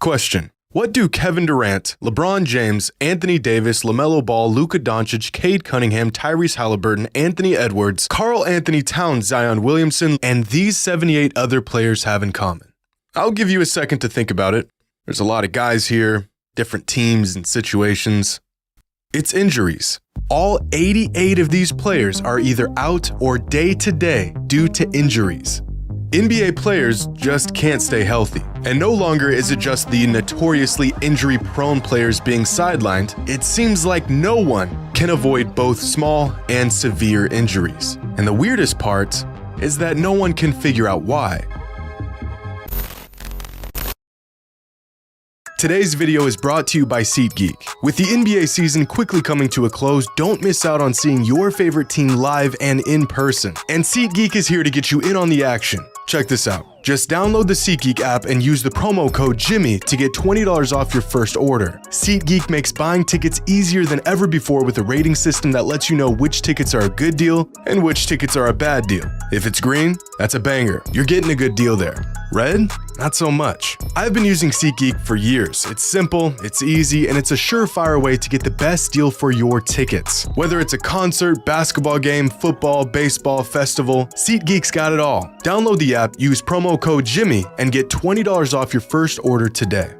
Question: what do Kevin Durant, LeBron James, Anthony Davis, LaMelo Ball, Luka Doncic, Cade Cunningham, Tyrese Halliburton, Anthony Edwards, Karl Anthony Towns, Zion Williamson, and these 78 other players have in common? I'll give you a second to think about it. There's a lot of guys here, different teams and situations. It's injuries. All 88 of these players are either out or day-to-day due to injuries. NBA players just can't stay healthy. And no longer is it just the notoriously injury-prone players being sidelined. It seems like no one can avoid both small and severe injuries. And the weirdest part is that no one can figure out why. Today's video is brought to you by SeatGeek. With the NBA season quickly coming to a close, don't miss out on seeing your favorite team live and in person. And SeatGeek is here to get you in on the action. Check this out. Just download the SeatGeek app and use the promo code JXMY to get $20 off your first order. SeatGeek makes buying tickets easier than ever before with a rating system that lets you know which tickets are a good deal and which tickets are a bad deal. If it's green, that's a banger. You're getting a good deal there. Red? Not so much. I've been using SeatGeek for years. It's simple, it's easy, and it's a surefire way to get the best deal for your tickets. Whether it's a concert, basketball game, football, baseball, festival, SeatGeek's got it all. Download the app, use promo code JXMY, and get $20 off your first order today.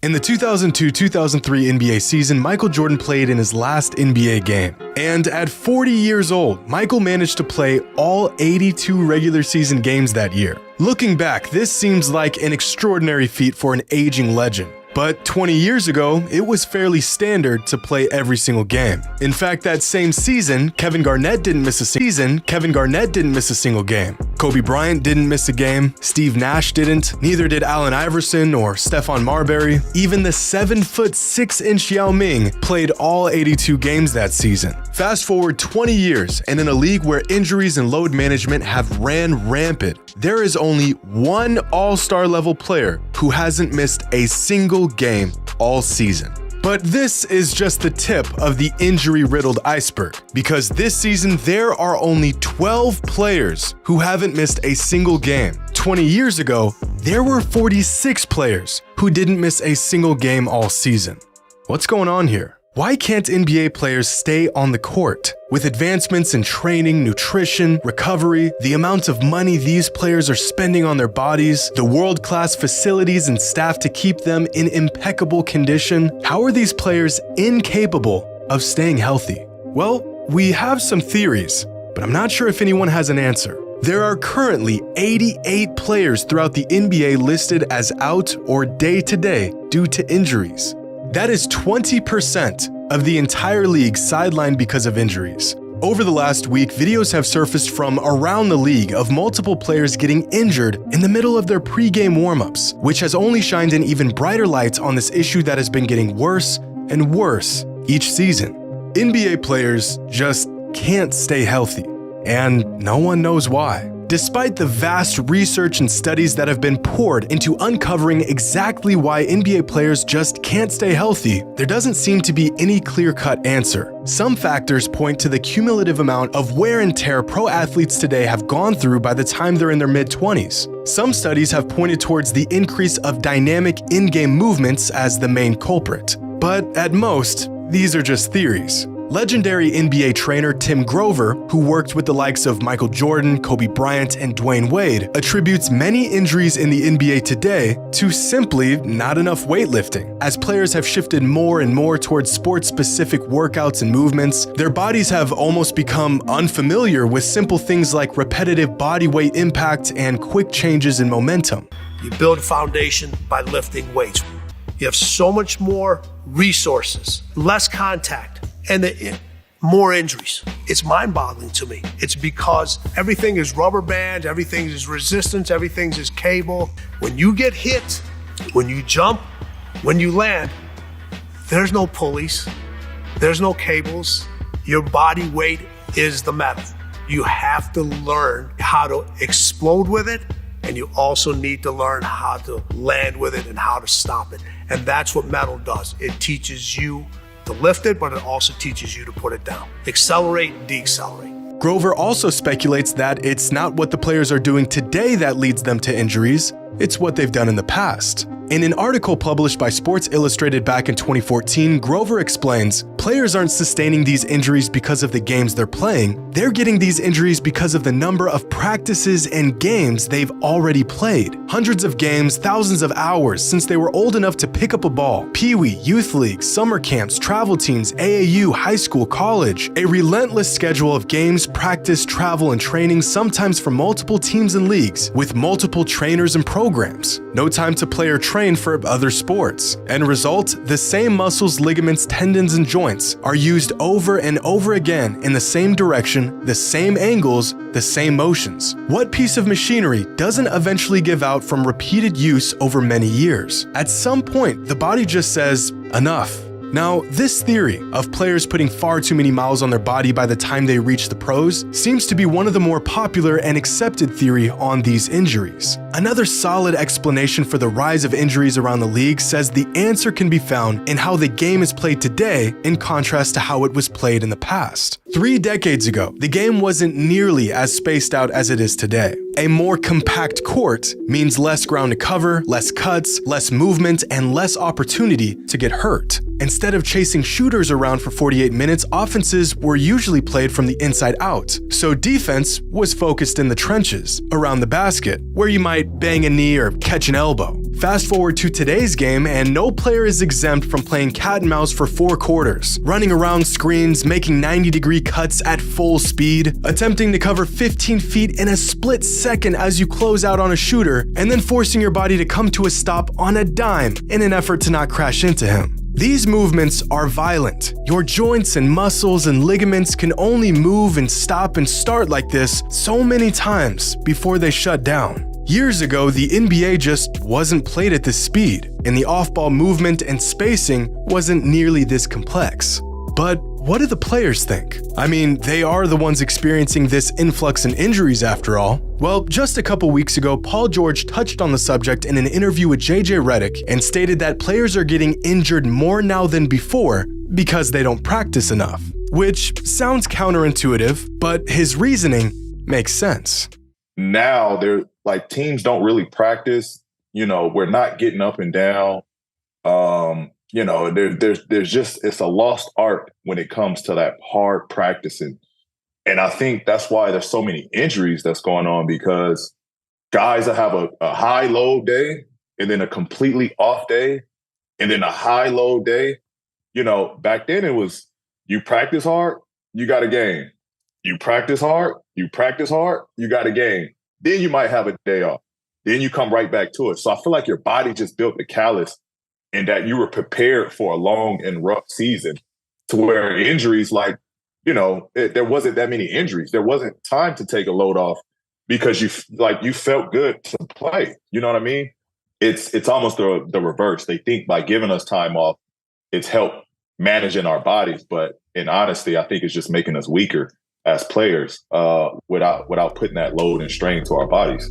In the 2002-2003 NBA season, Michael Jordan played in his last NBA game. And at 40 years old, Michael managed to play all 82 regular season games that year. Looking back, this seems like an extraordinary feat for an aging legend. But 20 years ago, it was fairly standard to play every single game. In fact, that same season, Kevin Garnett didn't miss a single game. Kobe Bryant didn't miss a game, Steve Nash didn't, neither did Allen Iverson or Stephon Marbury. Even the 7'6" Yao Ming played all 82 games that season. Fast forward 20 years, and in a league where injuries and load management have ran rampant, there is only one all-star level player who hasn't missed a single game all season. But this is just the tip of the injury-riddled iceberg, because this season there are only 12 players who haven't missed a single game. 20 years ago, there were 46 players who didn't miss a single game all season. What's going on here? Why can't NBA players stay on the court? With advancements in training, nutrition, recovery, the amount of money these players are spending on their bodies, the world-class facilities and staff to keep them in impeccable condition, how are these players incapable of staying healthy? Well, we have some theories, but I'm not sure if anyone has an answer. There are currently 88 players throughout the NBA listed as out or day-to-day due to injuries. That is 20% of the entire league sidelined because of injuries. Over the last week, videos have surfaced from around the league of multiple players getting injured in the middle of their pre-game warm-ups, which has only shined an even brighter light on this issue that has been getting worse and worse each season. NBA players just can't stay healthy, and no one knows why. Despite the vast research and studies that have been poured into uncovering exactly why NBA players just can't stay healthy, there doesn't seem to be any clear-cut answer. Some factors point to the cumulative amount of wear and tear pro athletes today have gone through by the time they're in their mid-20s. Some studies have pointed towards the increase of dynamic in-game movements as the main culprit. But at most, these are just theories. Legendary NBA trainer Tim Grover, who worked with the likes of Michael Jordan, Kobe Bryant, and Dwayne Wade, attributes many injuries in the NBA today to simply not enough weightlifting. As players have shifted more and more towards sports-specific workouts and movements, their bodies have almost become unfamiliar with simple things like repetitive body weight impact and quick changes in momentum. You build a foundation by lifting weights. You have so much more resources, less contact, and more injuries. It's mind-boggling to me. It's because everything is rubber band, everything is resistance, everything is cable. When you get hit, when you jump, when you land, there's no pulleys, there's no cables. Your body weight is the metal. You have to learn how to explode with it, and you also need to learn how to land with it and how to stop it. And that's what metal does. It teaches you to lift it, but it also teaches you to put it down. Accelerate and decelerate. Grover also speculates that it's not what the players are doing today that leads them to injuries, It's what they've done in the past. In an article published by Sports Illustrated back in 2014, Grover explains, players aren't sustaining these injuries because of the games they're playing, they're getting these injuries because of the number of practices and games they've already played. Hundreds of games, thousands of hours since they were old enough to pick up a ball. Pee-wee, youth leagues, summer camps, travel teams, AAU, high school, college. A relentless schedule of games, practice, travel, and training, sometimes for multiple teams and leagues, with multiple trainers and programs. No time to play or train for other sports. End result, the same muscles, ligaments, tendons, and joints are used over and over again in the same direction, the same angles, the same motions. What piece of machinery doesn't eventually give out from repeated use over many years? At some point, the body just says, enough. Now, this theory of players putting far too many miles on their body by the time they reach the pros seems to be one of the more popular and accepted theory on these injuries. Another solid explanation for the rise of injuries around the league says the answer can be found in how the game is played today in contrast to how it was played in the past. 3 decades ago, the game wasn't nearly as spaced out as it is today. A more compact court means less ground to cover, less cuts, less movement, and less opportunity to get hurt. Instead of chasing shooters around for 48 minutes, offenses were usually played from the inside out. So defense was focused in the trenches, around the basket, where you might bang a knee or catch an elbow. Fast forward to today's game, and no player is exempt from playing cat and mouse for 4 quarters, running around screens, making 90-degree cuts at full speed, attempting to cover 15 feet in a split second as you close out on a shooter, and then forcing your body to come to a stop on a dime in an effort to not crash into him. These movements are violent. Your joints and muscles and ligaments can only move and stop and start like this so many times before they shut down. Years ago, the NBA just wasn't played at this speed, and the off-ball movement and spacing wasn't nearly this complex. But what do the players think? I mean, they are the ones experiencing this influx in injuries after all. Well, just a couple weeks ago, Paul George touched on the subject in an interview with JJ Redick and stated that players are getting injured more now than before because they don't practice enough. Which sounds counterintuitive, but his reasoning makes sense. Now, they're like, teams don't really practice. We're not getting up and down. There's just, it's a lost art when it comes to that hard practicing. And I think that's why there's so many injuries that's going on, because guys that have a high load day and then a completely off day and then a high load day. Back then it was, you practice hard, you got a game. You practice hard, you got a game. Then you might have a day off. Then you come right back to it. So I feel like your body just built the callus, and that you were prepared for a long and rough season, to where injuries, there wasn't that many injuries. There wasn't time to take a load off because you felt good to play. You know what I mean? It's almost the reverse. They think by giving us time off, it's helped managing our bodies. But in honesty, I think it's just making us weaker as players without putting that load and strain to our bodies.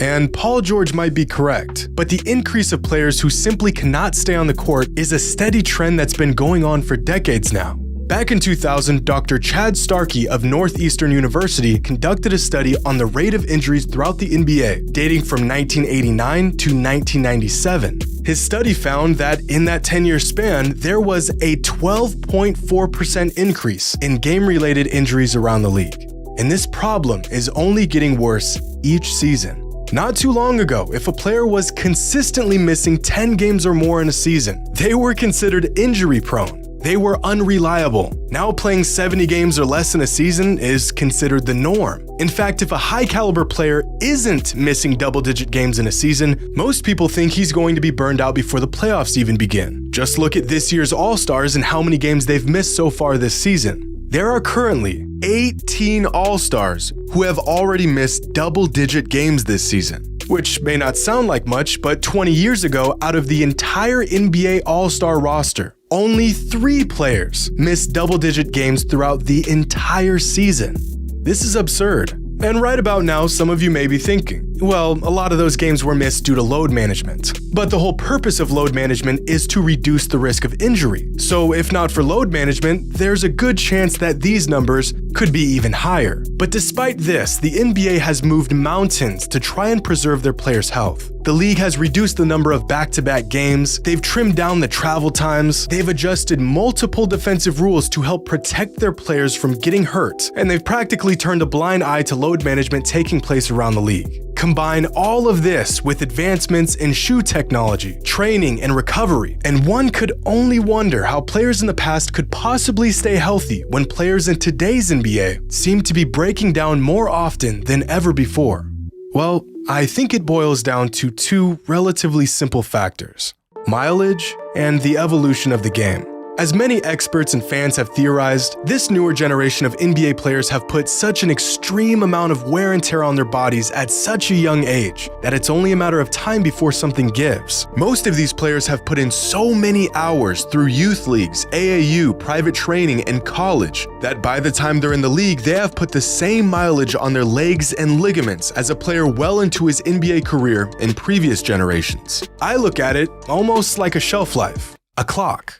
And Paul George might be correct, but the increase of players who simply cannot stay on the court is a steady trend that's been going on for decades now. Back in 2000, Dr. Chad Starkey of Northeastern University conducted a study on the rate of injuries throughout the NBA, dating from 1989 to 1997. His study found that in that 10-year span, there was a 12.4% increase in game-related injuries around the league. And this problem is only getting worse each season. Not too long ago, if a player was consistently missing 10 games or more in a season, they were considered injury-prone. They were unreliable. Now playing 70 games or less in a season is considered the norm. In fact, if a high-caliber player isn't missing double-digit games in a season, most people think he's going to be burned out before the playoffs even begin. Just look at this year's All-Stars and how many games they've missed so far this season. There are currently 18 All-Stars who have already missed double-digit games this season, which may not sound like much, but 20 years ago, out of the entire NBA All-Star roster, only 3 players missed double-digit games throughout the entire season. This is absurd. And right about now, some of you may be thinking, well, a lot of those games were missed due to load management. But the whole purpose of load management is to reduce the risk of injury. So if not for load management, there's a good chance that these numbers could be even higher. But despite this, the NBA has moved mountains to try and preserve their players' health. The league has reduced the number of back-to-back games, they've trimmed down the travel times, they've adjusted multiple defensive rules to help protect their players from getting hurt, and they've practically turned a blind eye to load management taking place around the league. Combine all of this with advancements in shoe technology, training, and recovery, and one could only wonder how players in the past could possibly stay healthy when players in today's NBA seem to be breaking down more often than ever before. Well, I think it boils down to two relatively simple factors: mileage and the evolution of the game. As many experts and fans have theorized, this newer generation of NBA players have put such an extreme amount of wear and tear on their bodies at such a young age that it's only a matter of time before something gives. Most of these players have put in so many hours through youth leagues, AAU, private training, and college that by the time they're in the league, they have put the same mileage on their legs and ligaments as a player well into his NBA career in previous generations. I look at it almost like a shelf life, a clock.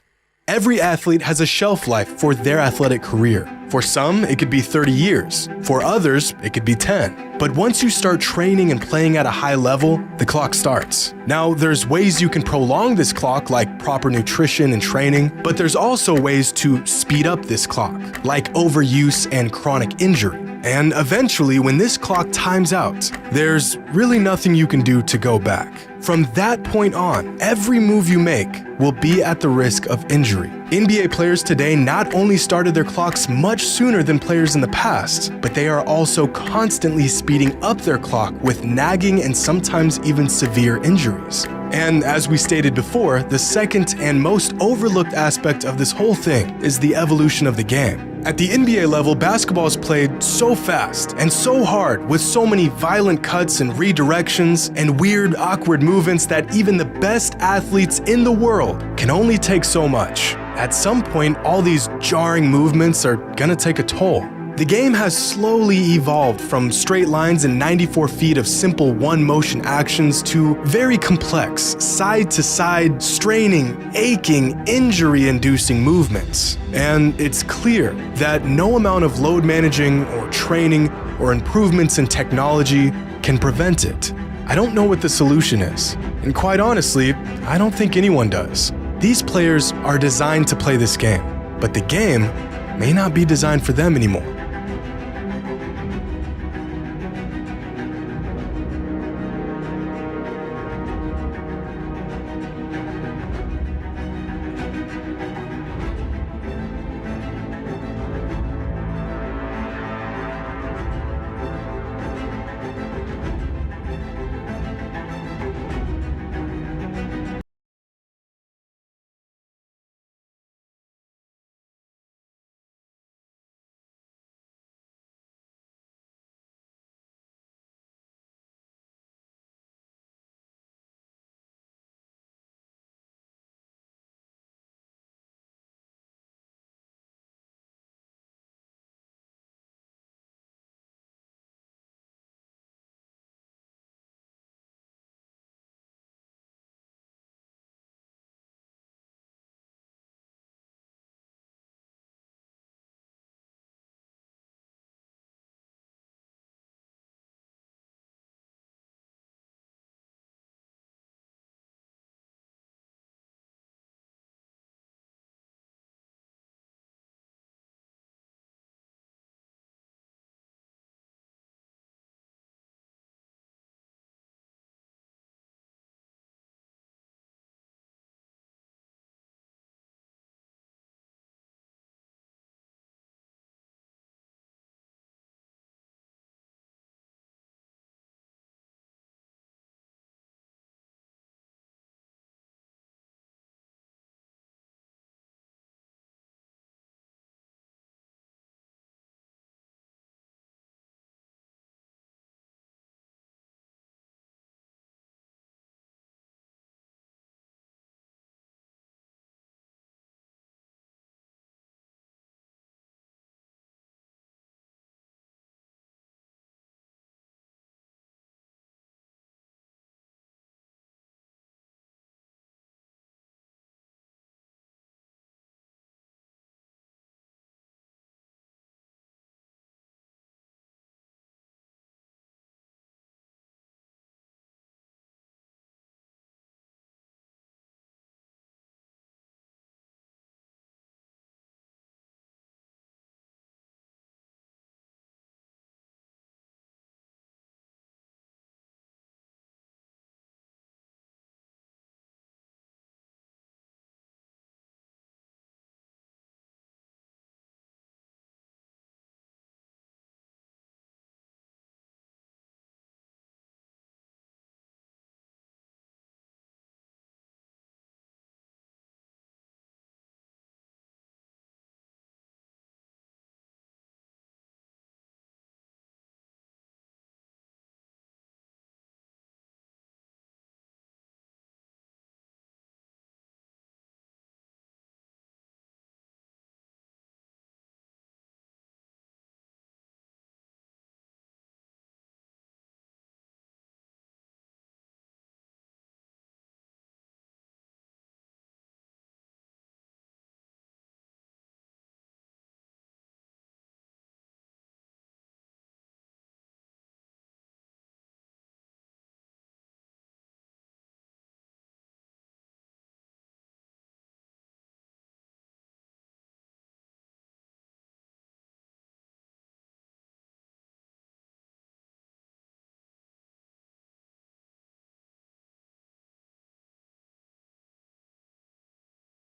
Every athlete has a shelf life for their athletic career. For some, it could be 30 years. For others, it could be 10. But once you start training and playing at a high level, the clock starts. Now, there's ways you can prolong this clock, like proper nutrition and training, but there's also ways to speed up this clock, like overuse and chronic injury. And eventually, when this clock times out, there's really nothing you can do to go back. From that point on, every move you make will be at the risk of injury. NBA players today not only started their clocks much sooner than players in the past, but they are also constantly speeding up their clock with nagging and sometimes even severe injuries. And as we stated before, the second and most overlooked aspect of this whole thing is the evolution of the game. At the NBA level, basketball is played so fast and so hard with so many violent cuts and redirections and weird, awkward movements that even the best athletes in the world can only take so much. At some point, all these jarring movements are gonna take a toll. The game has slowly evolved from straight lines and 94 feet of simple one-motion actions to very complex, side-to-side, straining, aching, injury-inducing movements. And it's clear that no amount of load managing or training or improvements in technology can prevent it. I don't know what the solution is, and quite honestly, I don't think anyone does. These players are designed to play this game, but the game may not be designed for them anymore.